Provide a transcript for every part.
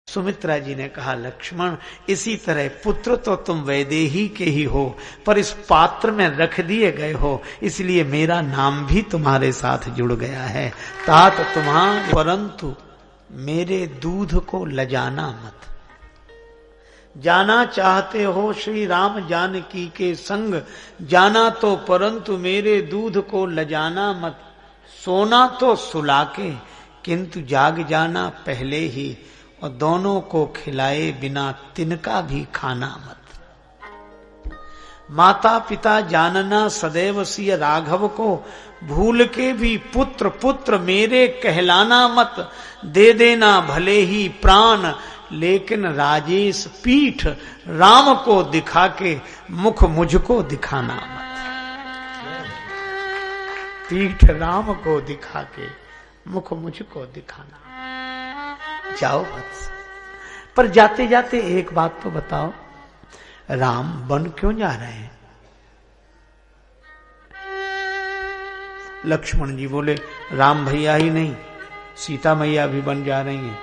सुमित्रा जी ने कहा, लक्ष्मण इसी तरह पुत्र तो तुम वैदेही के ही हो, पर इस पात्र में रख दिए गए हो, इसलिए मेरा नाम भी तुम्हारे साथ जुड़ गया है। तात तुम्हारे, परंतु मेरे दूध को लजाना मत। जाना चाहते हो श्री राम जानकी के संग, जाना तो परंतु मेरे दूध को लजाना मत। सोना तो सुला के, किंतु जाग जाना पहले ही, और दोनों को खिलाए बिना तिनका भी खाना मत। माता पिता जानना सदैव सिय राघव को, भूल के भी पुत्र पुत्र मेरे कहलाना मत। दे देना भले ही प्राण, लेकिन राजेश पीठ राम को दिखा के मुख मुझको दिखाना मत। पीठ राम को दिखा के मुख मुझको दिखाना। जाओ वत्स, पर जाते जाते एक बात तो बताओ, राम वन क्यों जा रहे हैं? लक्ष्मण जी बोले, राम भैया ही नहीं, सीता मैया भी बन जा रही हैं।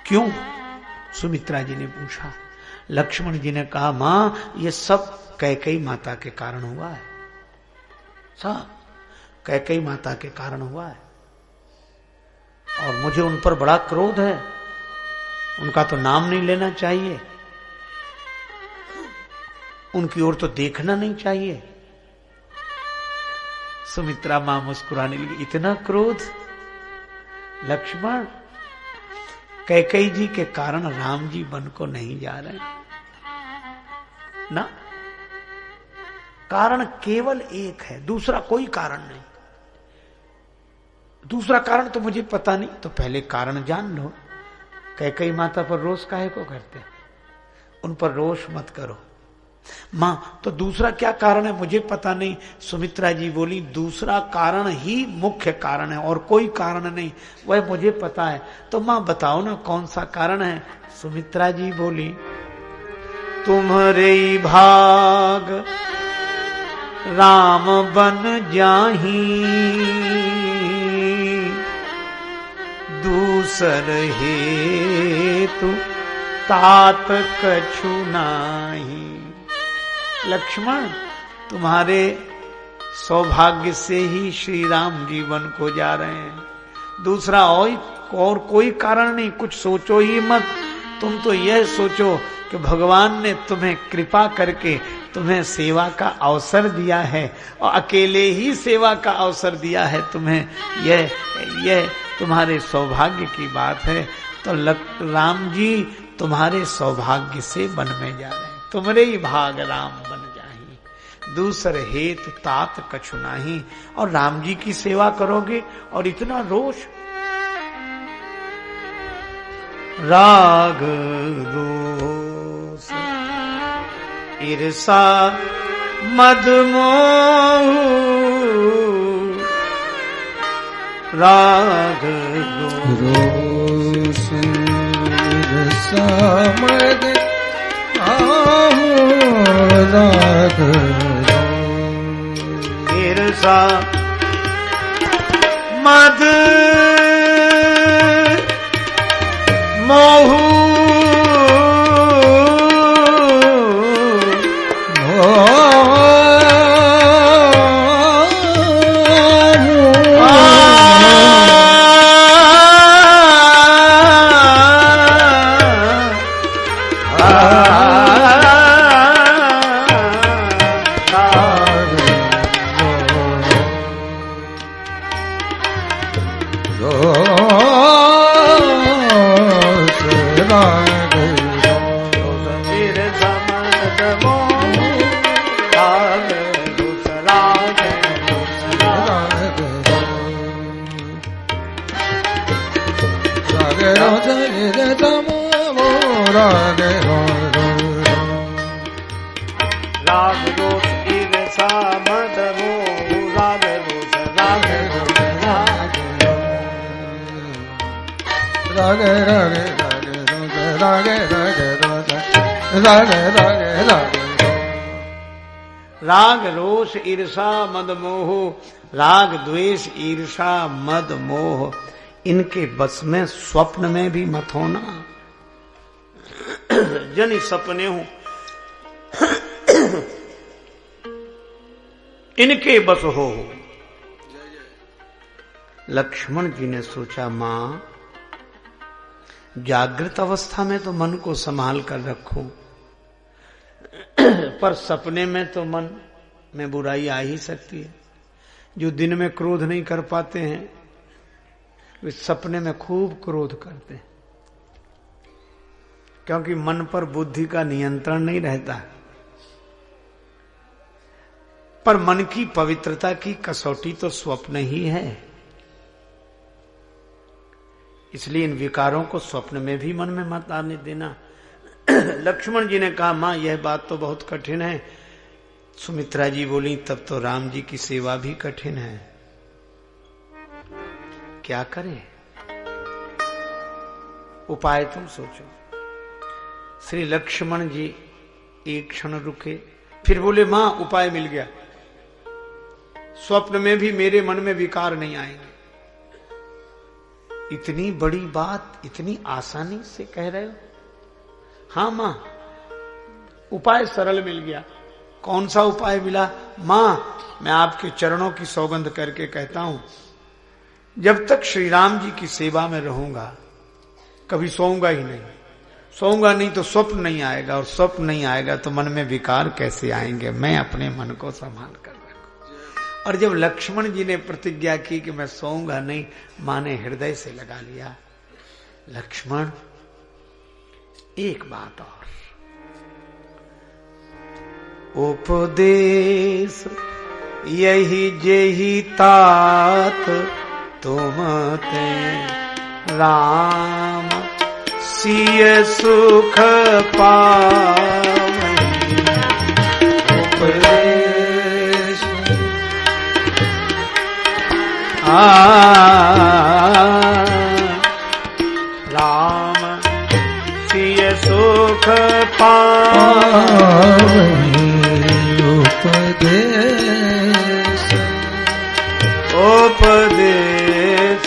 क्यों? सुमित्रा जी ने पूछा। लक्ष्मण जी ने कहा, मां ये सब कैकेयी माता के कारण हुआ है, सब कैकेयी माता के कारण हुआ है, और मुझे उन पर बड़ा क्रोध है। उनका तो नाम नहीं लेना चाहिए, उनकी ओर तो देखना नहीं चाहिए। सुमित्रा मां मुस्कुराने लगी, इतना क्रोध? लक्ष्मण, कैकेयी जी के कारण राम जी वन को नहीं जा रहे ना, कारण केवल एक है, दूसरा कोई कारण नहीं। दूसरा कारण तो मुझे पता नहीं, तो पहले कारण जान लो। कैकेयी माता पर रोष काहे को करते? उन पर रोष मत करो। मां तो दूसरा क्या कारण है मुझे पता नहीं। सुमित्रा जी बोली, दूसरा कारण ही मुख्य कारण है और कोई कारण नहीं, वह मुझे पता है। तो मां बताओ ना कौन सा कारण है? सुमित्रा जी बोली, तुम्हारे भाग राम बन जाही, दूसर हेतु तात कछु नाही। लक्ष्मण, तुम्हारे सौभाग्य से ही श्री राम जीवन को जा रहे हैं, दूसरा और कोई कारण नहीं। कुछ सोचो ही मत, तुम तो यह सोचो कि भगवान ने तुम्हें कृपा करके तुम्हें सेवा का अवसर दिया है, और अकेले ही सेवा का अवसर दिया है तुम्हें, यह तुम्हारे सौभाग्य की बात है। तो राम जी तुम्हारे सौभाग्य से वन में जा रहे हैं, तुम्हारे ही भाग राम बन जाही, दूसरे हेतु तात कछु नाही। और राम जी की सेवा करोगे और इतना रोष? राग रोष ईर्षा मद मोह, राग रोष ईर्षा मद राग ईर्षा मद मोह, राग रोष ईर्षा मद मोह, राग द्वेष ईर्षा मद मोह, इनके बस में स्वप्न में भी मत होना। जन सपने हूं इनके बस हो। लक्ष्मण जी ने सोचा, मां जागृत अवस्था में तो मन को संभाल कर रखो, पर सपने में तो मन में बुराई आ ही सकती है। जो दिन में क्रोध नहीं कर पाते हैं वे सपने में खूब क्रोध करते हैं, क्योंकि मन पर बुद्धि का नियंत्रण नहीं रहता। पर मन की पवित्रता की कसौटी तो स्वप्न ही है, इसलिए इन विकारों को स्वप्न में भी मन में मत आने देना। लक्ष्मण जी ने कहा, मां यह बात तो बहुत कठिन है। सुमित्रा जी बोली, तब तो राम जी की सेवा भी कठिन है, क्या करें? उपाय तुम सोचो। श्री लक्ष्मण जी एक क्षण रुके, फिर बोले, मां उपाय मिल गया, स्वप्न में भी मेरे मन में विकार नहीं आएंगे। इतनी बड़ी बात इतनी आसानी से कह रहे हो? हां मां, उपाय सरल मिल गया। कौन सा उपाय मिला? मां मैं आपके चरणों की सौगंध करके कहता हूं, जब तक श्री राम जी की सेवा में रहूंगा कभी सोऊंगा ही नहीं। सोऊंगा नहीं तो स्वप्न नहीं आएगा, और स्वप्न नहीं आएगा तो मन में विकार कैसे आएंगे? मैं अपने मन को संभाल कर रखूं। और जब लक्ष्मण जी ने प्रतिज्ञा की कि मैं सोऊंगा नहीं, मां ने हृदय से लगा लिया, लक्ष्मण एक बात और, उपदेश यही जेहि तात तुम ते राम सिय सुख पावै। उपदेश राम सिय सुख पावै। उपदेश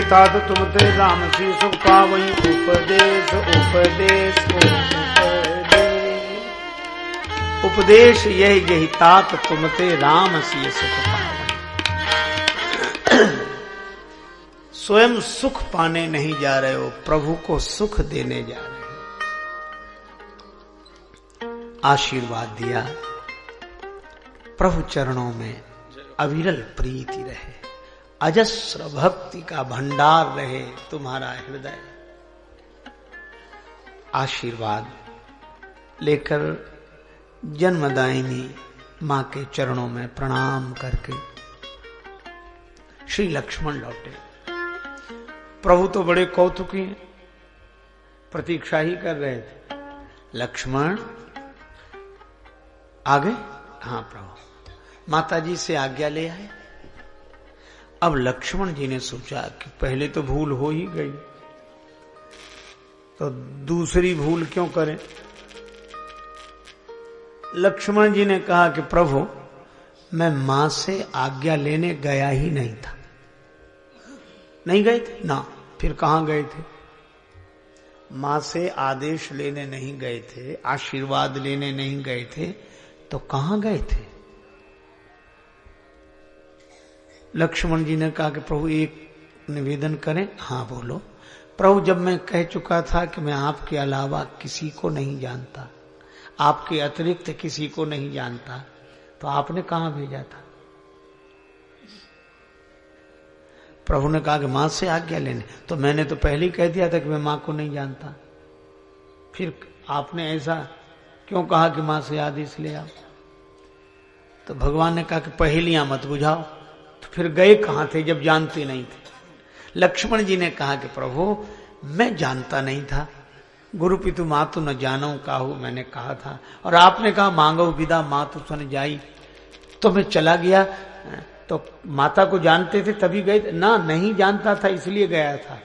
तात तुम ते राम सी सुख पावई। उपदेश उपदेश उपदेश यही यही तात तुम ते राम सी सुख पावई। स्वयं सुख पाने नहीं जा रहे हो, प्रभु को सुख देने जा रहे हो। आशीर्वाद दिया, प्रभु चरणों में अविरल प्रीति रहे, अजस्र भक्ति का भंडार रहे तुम्हारा हृदय। आशीर्वाद लेकर जन्मदायिनी मां के चरणों में प्रणाम करके श्री लक्ष्मण लौटे। प्रभु तो बड़े कौतुकी हैं, प्रतीक्षा ही कर रहे थे। लक्ष्मण आ गए? हाँ प्रभु। माताजी से आज्ञा ले आए। अब लक्ष्मण जी ने सोचा कि पहले तो भूल हो ही गई, तो दूसरी भूल क्यों करें। लक्ष्मण जी ने कहा कि प्रभु मैं मां से आज्ञा लेने गया ही नहीं था। नहीं गए थे ना? फिर कहां गए थे? मां से आदेश लेने नहीं गए थे, आशीर्वाद लेने नहीं गए थे, तो कहां गए थे? लक्ष्मण जी ने कहा कि प्रभु एक निवेदन करें। हाँ बोलो। प्रभु जब मैं कह चुका था कि मैं आपके अलावा किसी को नहीं जानता, आपके अतिरिक्त किसी को नहीं जानता, तो आपने कहां भेजा था? प्रभु ने कहा कि मां से आज्ञा लेने। तो मैंने तो पहले ही कह दिया था कि मैं मां को नहीं जानता, फिर आपने ऐसा क्यों कहा कि मां से आदेश ले आओ? तो भगवान ने कहा कि पहेलियां मत बुझाओ। तो फिर गए कहां थे जब जानते नहीं थे? लक्ष्मण जी ने कहा कि प्रभु मैं जानता नहीं था, गुरु पितु मातु न जानू काहू, मैंने कहा था, और आपने कहा मांगो विदा मातु सन जाई, तो मैं चला गया। तो माता को जानते थे तभी गए थे ना? नहीं जानता था इसलिए गया था।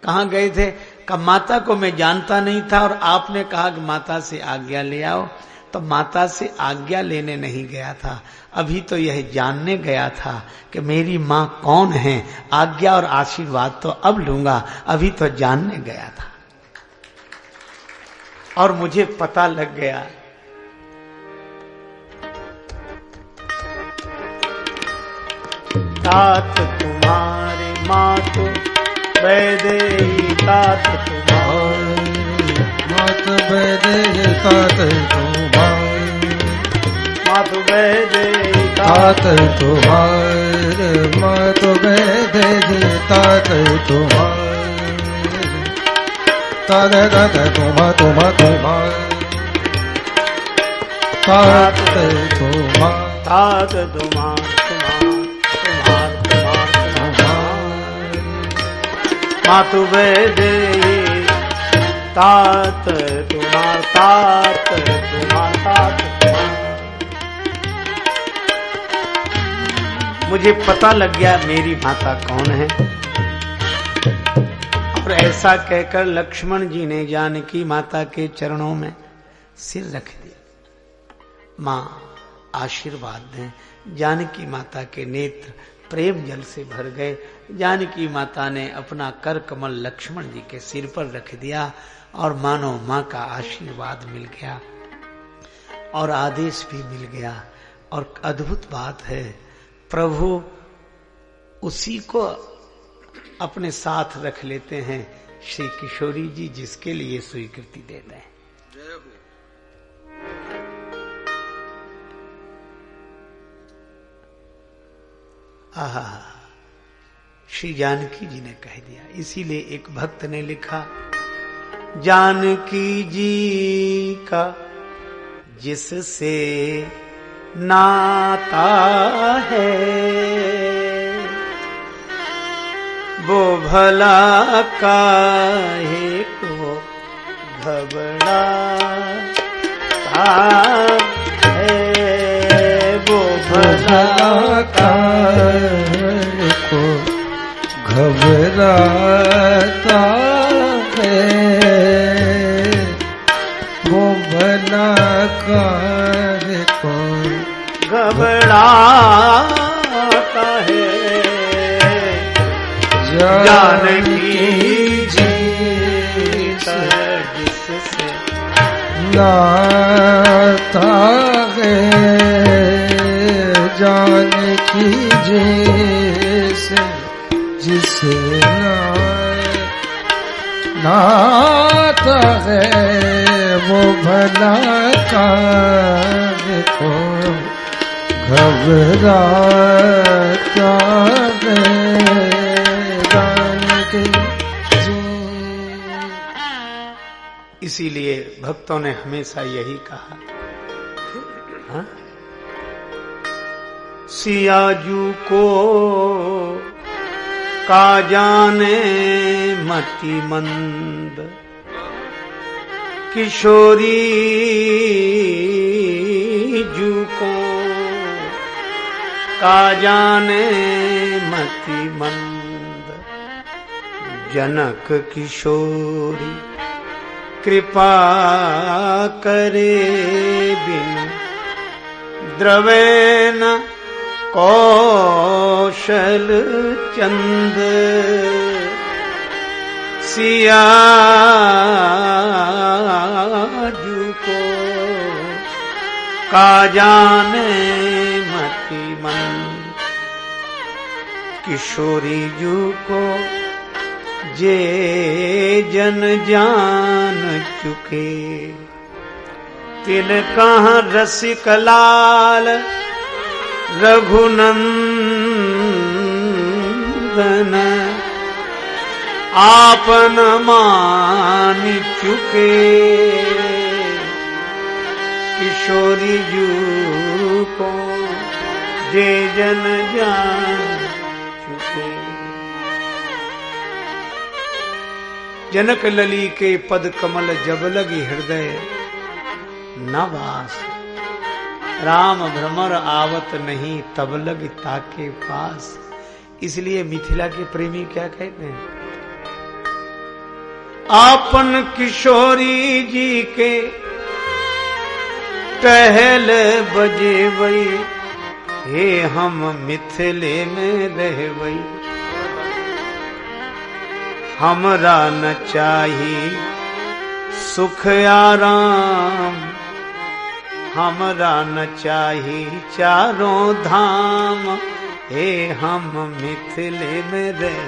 कहाँ गए थे? कहा माता को मैं जानता नहीं था और आपने कहा कि माता से आज्ञा ले आओ, तो माता से आज्ञा लेने नहीं गया था, अभी तो यह जानने गया था कि मेरी माँ कौन है। आज्ञा और आशीर्वाद तो अब लूंगा, अभी तो जानने गया था और मुझे पता लग गया। तात तुम्हारे मातु वैदेही, तात तुम्हारे मातु वैदेही, तात तुम्हारे मातु वैदेही, तात तुम्हारे मातु वैदेही, तात तुम्हारे तात तुम्हारे तात तुम्हारे तात तुम्हार मातु वैदेही, तात तुम्हार, तात तुम्हार, तात तुम्हार। मुझे पता लग गया मेरी माता कौन है। और ऐसा कहकर लक्ष्मण जी ने जानकी माता के चरणों में सिर रख दिया। मां आशीर्वाद दें। जानकी माता के नेत्र प्रेम जल से भर गए। जानकी माता ने अपना कर कमल लक्ष्मण जी के सिर पर रख दिया और मानो मां का आशीर्वाद मिल गया और आदेश भी मिल गया। और अद्भुत बात है, प्रभु उसी को अपने साथ रख लेते हैं, श्री किशोरी जी जिसके लिए स्वीकृति देते हैं। आहा, श्री जानकी जी ने कह दिया। इसीलिए एक भक्त ने लिखा, जानकी जी का जिससे नाता है वो भला काहे को घबराता है, वो भला काहे को घबराता है, वो भला काहे को घबराता है। जानकी जी जिससे नाता है, जानकी जी से जिसे नाता है, वो भला काहे को घबराता है। इसीलिए भक्तों ने हमेशा यही कहा, हाँ? सियाजू को का जाने मति मंद, किशोरी जू को का जाने मति मंद। जनक किशोरी कृपा करे बिन द्रवेन कौशल चंद। सियाजू को का जाने मति मंद, किशोरी जू को जे जन जान चुके। तिन कहाँ रसिक लाल रघुनंदन, आपन मान चुके। किशोरी जू को जे जन जान चुके। जनक लली के पद कमल जब लगी हृदय न वास। राम भ्रमर आवत नहीं तब लग ताके पास। इसलिए मिथिला के प्रेमी क्या कहते हैं, आपन किशोरी जी के टहल बजे वही, हे हम मिथिले में रह वही। हमरा न चाहिए सुख आराम, हमरा न चाहिए चारों धाम, हे हम मिथिले में रह।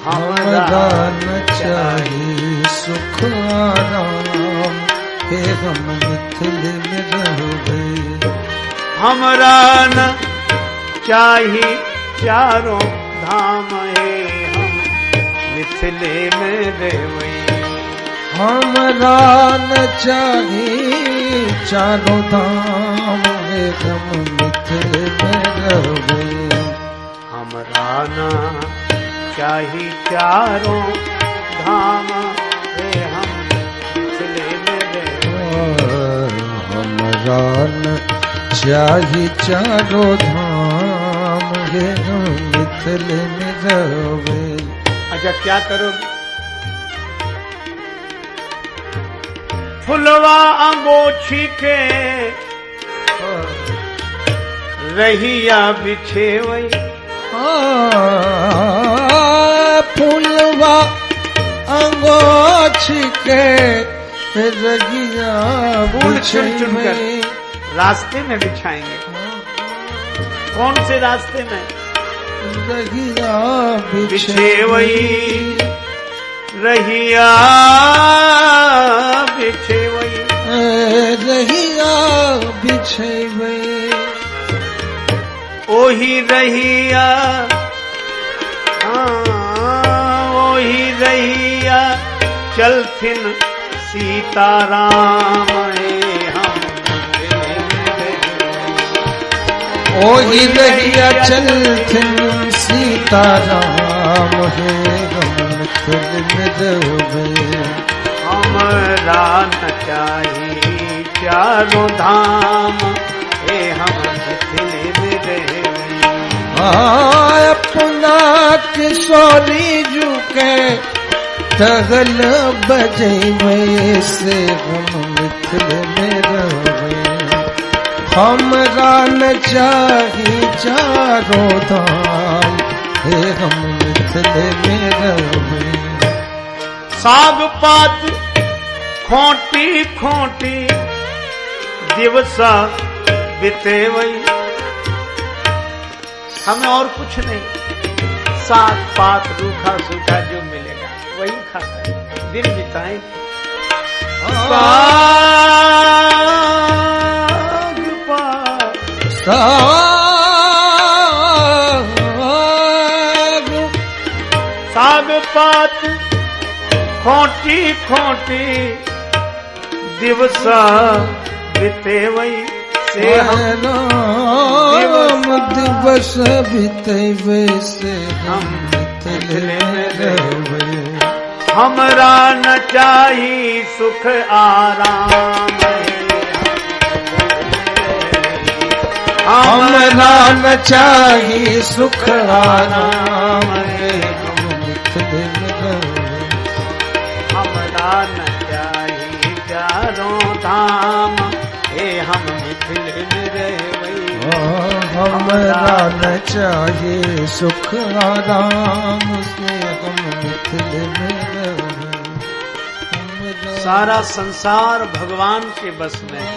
हमरा न चाहिए सुख आराम, हे हम मिथिले में रह। हमरा न चाहिए चारों धाम, हे हम मिथिले में रहवई। हमरा न चाहिए चारों धाम, हे हम मिथिले में रहवई। हमरा न चाहिए चारों धाम, हे हम मिथिले में रहवई। हमरा न चाहिए चारों धाम, हे हम मिथिले में रहवई। अच्छा क्या करोगे, फुलवा अंगोछी के रहिया बिछेवई। फुलवा अंगोछी के रहिया फूल चुन चुन कर रास्ते में बिछाएंगे। कौन से रास्ते में, रहिया बिछेवई, रहिया बिछेवई, रहिया बिछेवई। ओही रहिया, ओही रहिया चलथिन सीताराम, ओही रहिया चलथिन सीताराम, हे हम मिथिले में रहवई। हमरा न चाहिए चारों धाम, हे हम मिथिले में रहवई। अपना किशोरी जू के टहल बजैवई, से हम मिथिले में रहवई। हमरा न चाहिए चारों धाम, हे हम मिथिले में रहवई। साग पात खोटी खोटी दिवसा बितेवई। हमें और कुछ नहीं, साग पात रूखा सूखा जो मिलेगा वही खाता है, दिन बिताएंगे। साग पात खोटी खोटी दिवसा बितेवई, से हम दिवस बितेवई, से हम मिथिले में रहवई। हमरा न चाहिए सुख आराम, हमरा न चाहिए सुख आराम, हम मिथिले में रहवई। हमरा न चाहिए चारों धाम, हे हम मिथिले में रहवई। हमरा न चाहिए सुख आराम, से हम मिथिले में रहवई। सारा संसार भगवान के बस में है,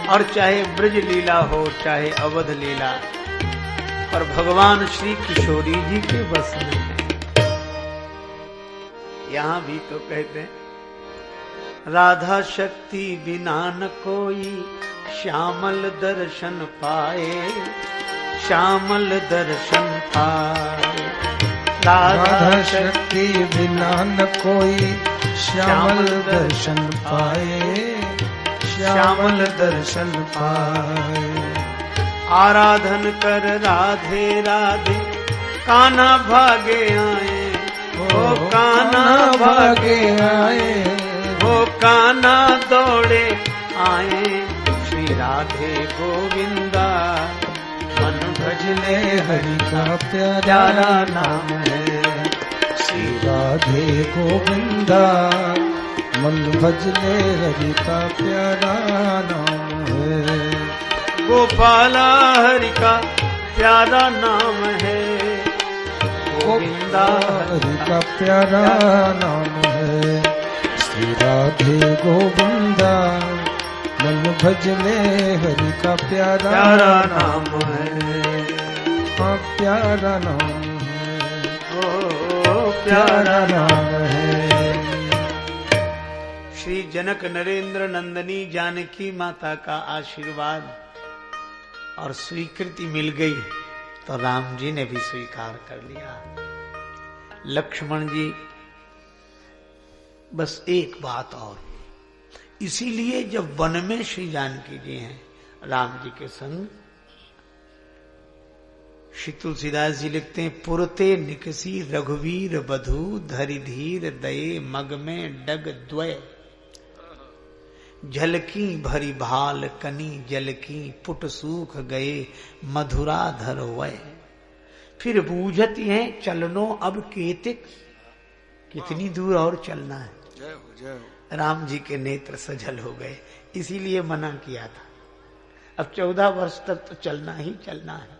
और चाहे ब्रज लीला हो चाहे अवध लीला, और भगवान श्री किशोरी जी के बस में है। यहाँ भी तो कहते हैं, राधा शक्ति बिना न कोई श्यामल दर्शन पाए, श्यामल दर्शन पाए। राधा शक्ति बिना न कोई श्यामल दर्शन पाए, श्यामल दर्शन पाए। आराधन कर राधे राधे कान्हा भागे आए, वो कान्हा भागे आए, वो कान्हा दौड़े आए, श्री राधे गोविंदा मन भजले हरि का प्यारा नाम है। श्री राधे गोविंदा मन भजले हरि का प्यारा नाम है। गोपाला हरि का प्यारा नाम है, गोविंदा हरि का प्यारा नाम है। श्री राधे गोविंदा मन भजले हरि का प्यारा नाम है। हाँ प्यारा नाम है, ओ प्यारा नाम है। श्री जनक नरेंद्र नंदनी जानकी माता का आशीर्वाद और स्वीकृति मिल गई तो राम जी ने भी स्वीकार कर लिया। लक्ष्मण जी बस एक बात और, इसीलिए जब वन में श्री जानकी जी हैं राम जी के संग, श्री तुलसीदास जी लिखते हैं, पुरते निकसी रघुवीर बधु धरि धीर दये मग में डग द्वय, झलकी भरी भाल कनी जलकी पुट सूख गए मधुरा धर वय। फिर बूझती है चलनो अब केतिक, कितनी दूर और चलना है। जय हो जय हो। राम जी के नेत्र सजल हो गए, इसीलिए मना किया था। अब 14 वर्ष तक तो चलना ही चलना है।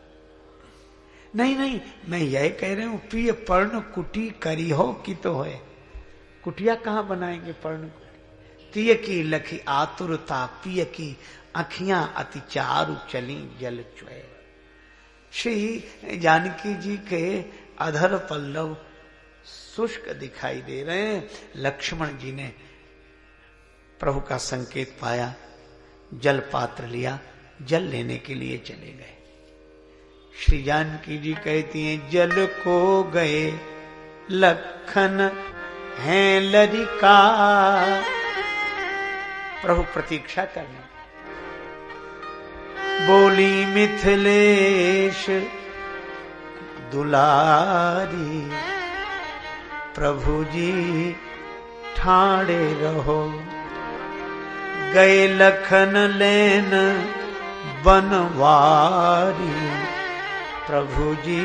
नहीं नहीं, मैं यह कह रही हूं प्रिय पर्ण कुटी करी हो कि तो है। कुटिया कहाँ बनाएंगे पर्ण कुटी। तिय की लखी आतुरता पिय की अखियां अति चारु चली जल चुए। श्री जानकी जी के अधर पल्लव शुष्क दिखाई दे रहे हैं। लक्ष्मण जी ने प्रभु का संकेत पाया, जल पात्र लिया, जल लेने के लिए चले गए। श्री जानकी जी कहती हैं, जल को गए लखन हैं लरिका। प्रभु प्रतीक्षा करने बोली मिथिलेश दुलारी, प्रभु जी ठाड़े रहो, गए लखन लेन बनवारी, प्रभु जी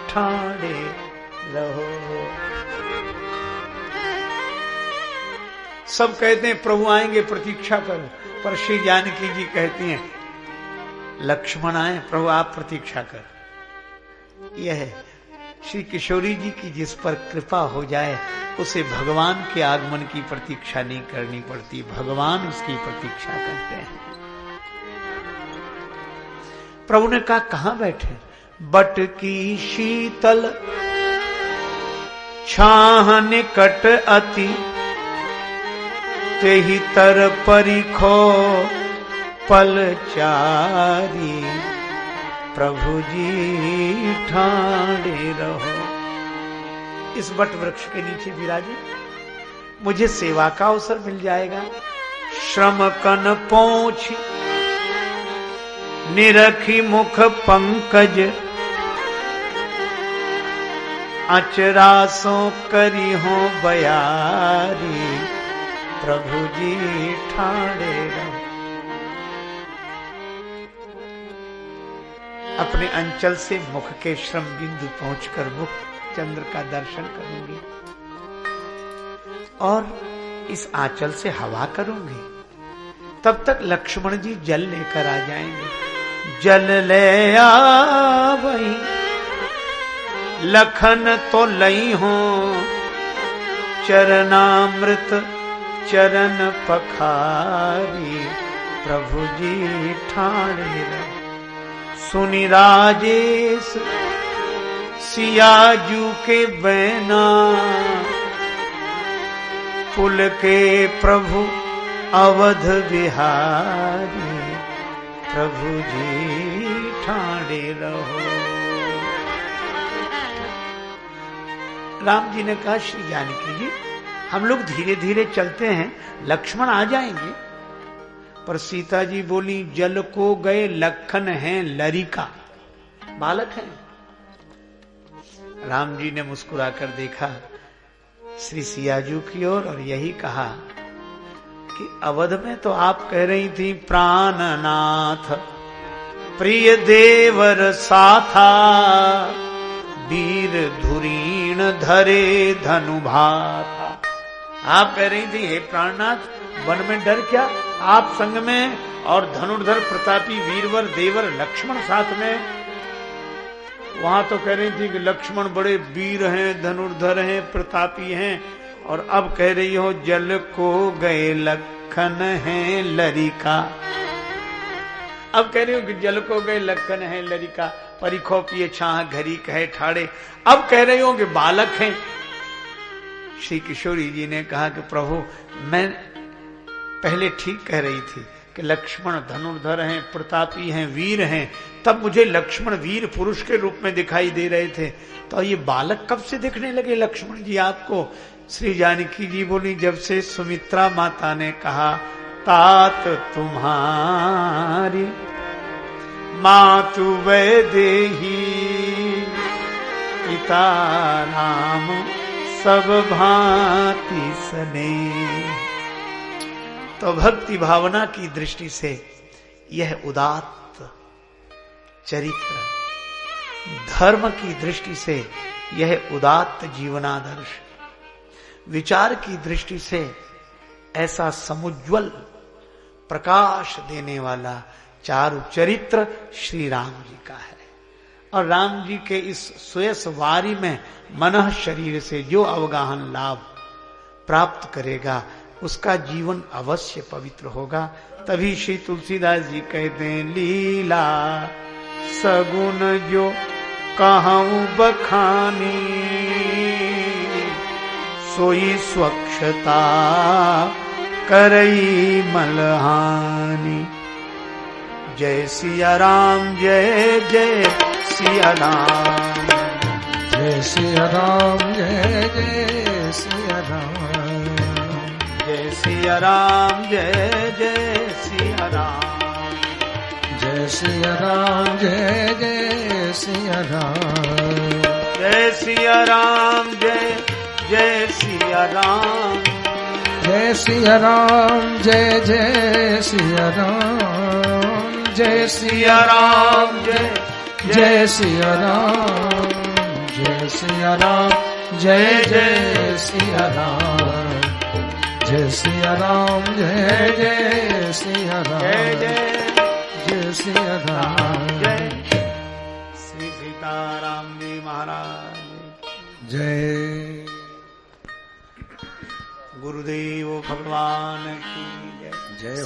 ठाड़े रहो। सब कहते हैं प्रभु आएंगे प्रतीक्षा करो, पर श्री जानकी जी कहती हैं लक्ष्मण आए, प्रभु आप प्रतीक्षा कर। यह है श्री किशोरी जी की जिस पर कृपा हो जाए उसे भगवान के आगमन की प्रतीक्षा नहीं करनी पड़ती, भगवान उसकी प्रतीक्षा करते हैं। प्रभु ने कहा कहां बैठे। बट की शीतल छाह निकट अति, तेहि तर परिखो पलचारी, प्रभु जी ठाड़े रहो। इस वट वृक्ष के नीचे विराजे, मुझे सेवा का अवसर मिल जाएगा। श्रम कन पहुंची निरखी मुख पंकज, अचरासों करी हो बयारी, प्रभु जी ठाड़े रहो। अपने अंचल से मुख के श्रम बिंदु पहुंचकर मुख चंद्र का दर्शन करूंगी और इस आंचल से हवा करूंगी। तब तक लक्ष्मण जी जल लेकर आ जाएंगे। जल ले आवई लखन तो लई हो, चरणामृत चरण पखारी, प्रभु जी ठाड़े रहो। सुनि राजेश सियाजू के बैना, कुल के प्रभु अवध बिहारी, प्रभु जी ठाड़े रहो। राम जी ने कहा श्री जानकी जी हम लोग धीरे धीरे चलते हैं, लक्ष्मण आ जाएंगे। पर सीता जी बोली जल को गए लखन हैं लरिका, बालक हैं। राम जी ने मुस्कुराकर देखा श्री सियाजू की ओर और यही कहा कि अवध में तो आप कह रही थी प्राणनाथ प्रिय देवर साथा वीर धुरीण धरे धनुभाथा। आप कह रही थी हे प्राणनाथ वन में डर क्या, आप संग में और धनुर्धर प्रतापी वीरवर देवर लक्ष्मण साथ में। वहां तो कह रही थी कि लक्ष्मण बड़े वीर हैं, धनुर्धर हैं, प्रतापी हैं, और अब कह रही हो जल को गए लखन है लरिका। अब कह रही हो कि जल को गए लखन है लरिका, परिखो पिए छाह घरी कहे ठाड़े। अब कह रही हो कि बालक हैं। श्री किशोरी जी ने कहा कि प्रभु मैं पहले ठीक कह रही थी कि लक्ष्मण धनुर्धर हैं, प्रतापी हैं, वीर हैं, तब मुझे लक्ष्मण वीर पुरुष के रूप में दिखाई दे रहे थे, तो ये बालक कब से दिखने लगे लक्ष्मण जी आपको। श्री जानकी जी बोली जब से सुमित्रा माता ने कहा तात तुम्हारी मातु वैदेही पिता नाम सब भांति सने। तो भक्ति भावना की दृष्टि से यह उदात्त चरित्र, धर्म की दृष्टि से यह उदात्त जीवनादर्श, विचार की दृष्टि से ऐसा समुज्वल प्रकाश देने वाला चारु चरित्र श्री राम जी का है। और राम जी के इस सुयस वारी में मनः शरीर से जो अवगाहन लाभ प्राप्त करेगा उसका जीवन अवश्य पवित्र होगा। तभी श्री तुलसीदास जी कहते हैं लीला सगुन जो कहूं बखानी सोई स्वच्छता करई मलहानी। जय सिया राम जय जय सिया राम जय सिया राम जय जय सिया राम जय सिया राम जय जय सिया राम जय सिया राम जय जय सिया राम जय सिया राम जय जय सिया राम जय सिया राम जय जय सिया राम जय सिया राम जय जय सिया राम जय सिया राम जय जय सिया राम जय सिया राम जय जय सिया राम जय जय जय सिया राम जय श्री सीताराम जी महाराज जय गुरुदेव भगवान की जय। जय